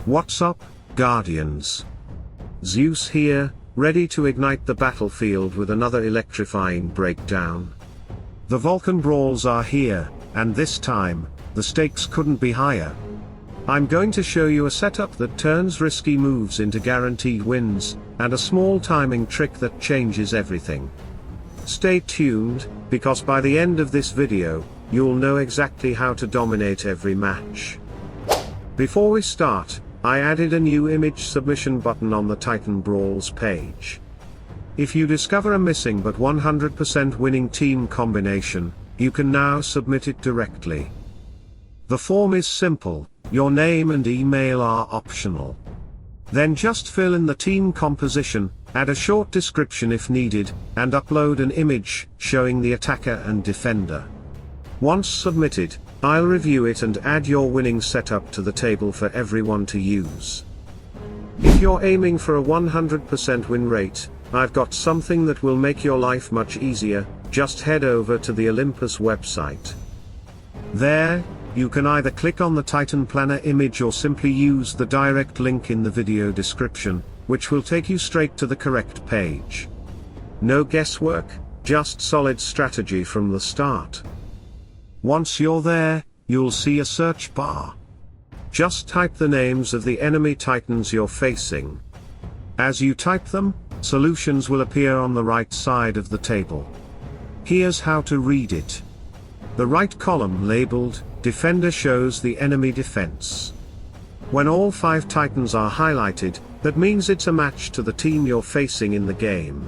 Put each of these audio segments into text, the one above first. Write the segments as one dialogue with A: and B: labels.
A: What's up, Guardians? Zeus here, ready to ignite the battlefield with another electrifying breakdown. The Vulcan Brawls are here, and this time, the stakes couldn't be higher. I'm going to show you a setup that turns risky moves into guaranteed wins, and a small timing trick that changes everything. Stay tuned, because by the end of this video, you'll know exactly how to dominate every match. Before we start, I added a new image submission button on the Titan Brawls page. If you discover a missing but 100% winning team combination, you can now submit it directly. The form is simple, your name and email are optional. Then just fill in the team composition, add a short description if needed, and upload an image showing the attacker and defender. Once submitted, I'll review it and add your winning setup to the table for everyone to use. If you're aiming for a 100% win rate, I've got something that will make your life much easier. Just head over to the Olympus website. There, you can either click on the Titan Planner image or simply use the direct link in the video description, which will take you straight to the correct page. No guesswork, just solid strategy from the start. Once you're there, you'll see a search bar. Just type the names of the enemy titans you're facing. As you type them, solutions will appear on the right side of the table. Here's how to read it. The right column labeled Defender shows the enemy defense. When all 5 titans are highlighted, that means it's a match to the team you're facing in the game.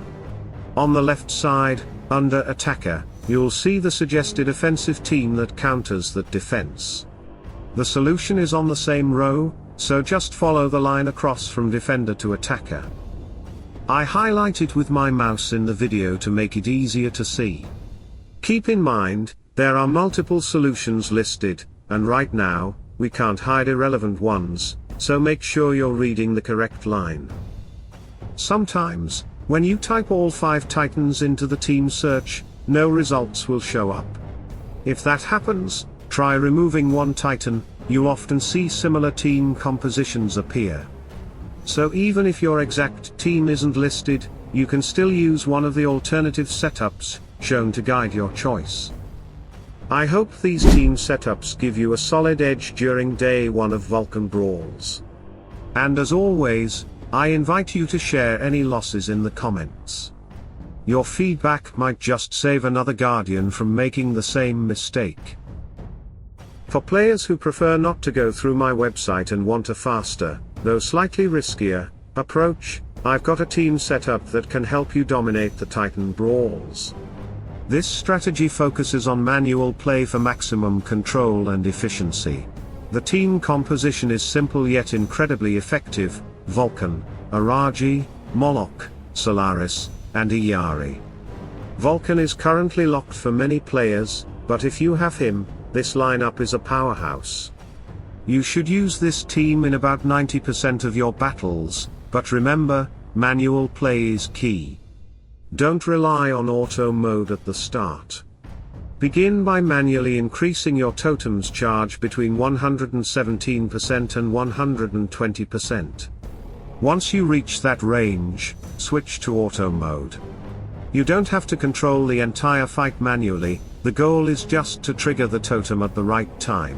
A: On the left side, under Attacker, you'll see the suggested offensive team that counters that defense. The solution is on the same row, so just follow the line across from Defender to Attacker. I highlight it with my mouse in the video to make it easier to see. Keep in mind, there are multiple solutions listed, and right now, we can't hide irrelevant ones, so make sure you're reading the correct line. Sometimes, when you type all 5 titans into the team search, no results will show up. If that happens, try removing one titan. You'll often see similar team compositions appear. So even if your exact team isn't listed, you can still use one of the alternative setups shown to guide your choice. I hope these team setups give you a solid edge during day 1 of Vulcan Brawls. And as always, I invite you to share any losses in the comments. Your feedback might just save another Guardian from making the same mistake. For players who prefer not to go through my website and want a faster, though slightly riskier, approach, I've got a team setup that can help you dominate the Titan Brawls. This strategy focuses on manual play for maximum control and efficiency. The team composition is simple yet incredibly effective: Vulcan, Araji, Moloch, Solaris, and Iyari. Vulcan is currently locked for many players, but if you have him, this lineup is a powerhouse. You should use this team in about 90% of your battles, but remember, manual play is key. Don't rely on auto mode at the start. Begin by manually increasing your totem's charge between 117% and 120%. Once you reach that range, switch to auto mode. You don't have to control the entire fight manually, the goal is just to trigger the totem at the right time.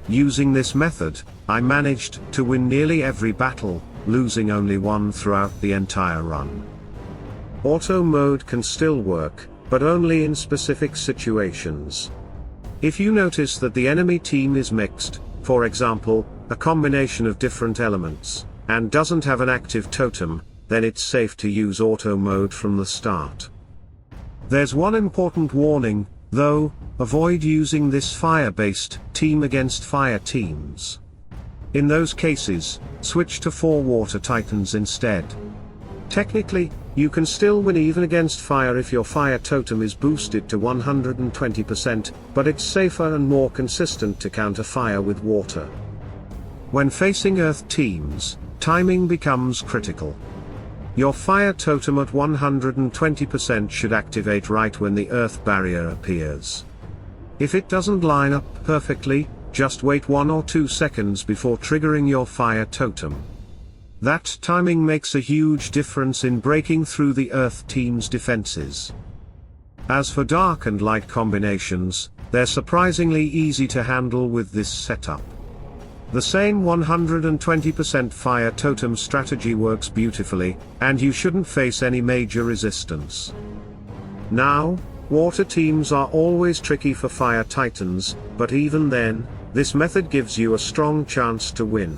A: Using this method, I managed to win nearly every battle, losing only one throughout the entire run. Auto mode can still work, but only in specific situations. If you notice that the enemy team is mixed, for example, a combination of different elements, and doesn't have an active totem, then it's safe to use auto mode from the start. There's one important warning, though: avoid using this fire-based team against fire teams. In those cases, switch to 4 water titans instead. Technically, you can still win even against fire if your fire totem is boosted to 120%, but it's safer and more consistent to counter fire with water. When facing earth teams, timing becomes critical. Your fire totem at 120% should activate right when the earth barrier appears. If it doesn't line up perfectly, just wait 1 or 2 seconds before triggering your Fire Totem. That timing makes a huge difference in breaking through the Earth team's defenses. As for dark and light combinations, they're surprisingly easy to handle with this setup. The same 120% Fire Totem strategy works beautifully, and you shouldn't face any major resistance. Now, water teams are always tricky for Fire Titans, but even then, this method gives you a strong chance to win.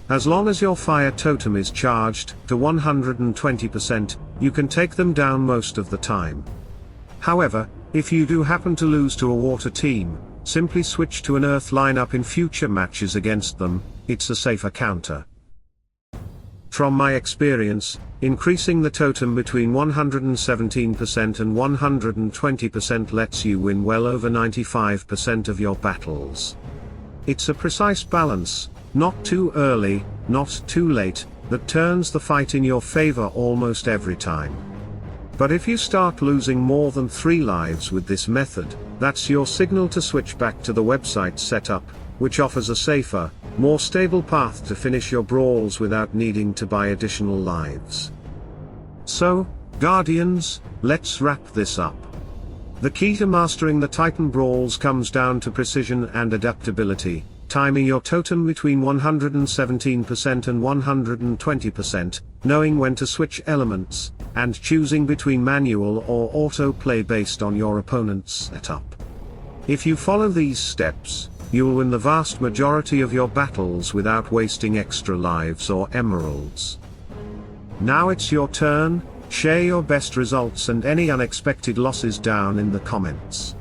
A: As long as your Fire Totem is charged to 120%, you can take them down most of the time. However, if you do happen to lose to a water team, simply switch to an Earth lineup in future matches against them. It's a safer counter. From my experience, increasing the totem between 117% and 120% lets you win well over 95% of your battles. It's a precise balance, not too early, not too late, that turns the fight in your favor almost every time. But if you start losing more than 3 lives with this method, that's your signal to switch back to the website setup, which offers a safer, more stable path to finish your brawls without needing to buy additional lives. So, Guardians, let's wrap this up. The key to mastering the Titan Brawls comes down to precision and adaptability, timing your totem between 117% and 120%, knowing when to switch elements, and choosing between manual or auto-play based on your opponent's setup. If you follow these steps, you'll win the vast majority of your battles without wasting extra lives or emeralds. Now it's your turn. Share your best results and any unexpected losses down in the comments.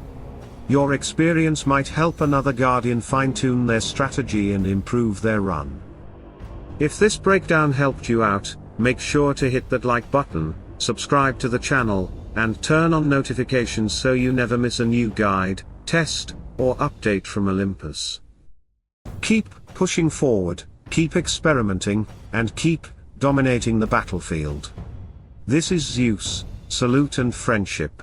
A: Your experience might help another Guardian fine-tune their strategy and improve their run. If this breakdown helped you out, make sure to hit that like button, subscribe to the channel, and turn on notifications so you never miss a new guide, test, or update from Olympus. Keep pushing forward, keep experimenting, and keep dominating the battlefield. This is Zeus, salute and friendship.